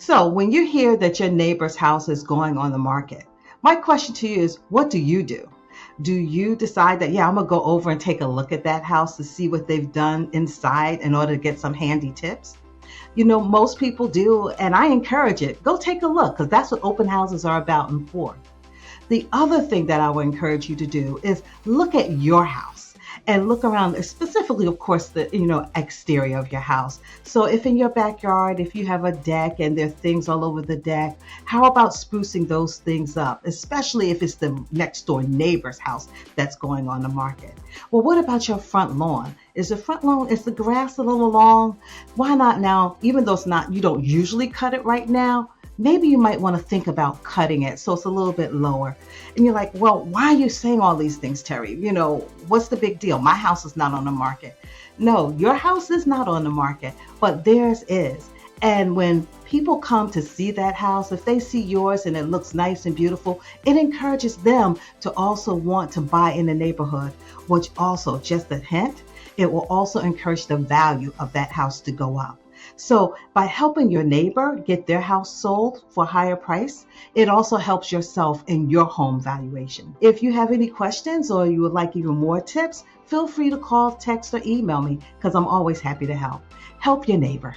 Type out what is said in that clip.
So when you hear that your neighbor's house is going on the market, my question to you is, what do you do? Do you decide that, yeah, I'm gonna go over and take a look at that house to see what they've done inside in order to get some handy tips? Most people do, and I encourage it. Go take a look because that's what open houses are about and for. The other thing that I would encourage you to do is look at your house and look around, specifically, of course, the exterior of your house. So if in your backyard, if you have a deck and there are things all over the deck, how about sprucing those things up, especially if it's the next door neighbor's house that's going on the market? Well, what about your front lawn? Is the grass a little long? Why not now, even though it's not, you don't usually cut it right now, maybe you might want to think about cutting it so it's a little bit lower. And you're like, well, why are you saying all these things, Terri? What's the big deal? My house is not on the market. No, your house is not on the market, but theirs is. And when people come to see that house, if they see yours and it looks nice and beautiful, it encourages them to also want to buy in the neighborhood, which also, just a hint, it will also encourage the value of that house to go up. So by helping your neighbor get their house sold for a higher price, it also helps yourself in your home valuation. If you have any questions or you would like even more tips, feel free to call, text, or email me because I'm always happy to help. Help your neighbor.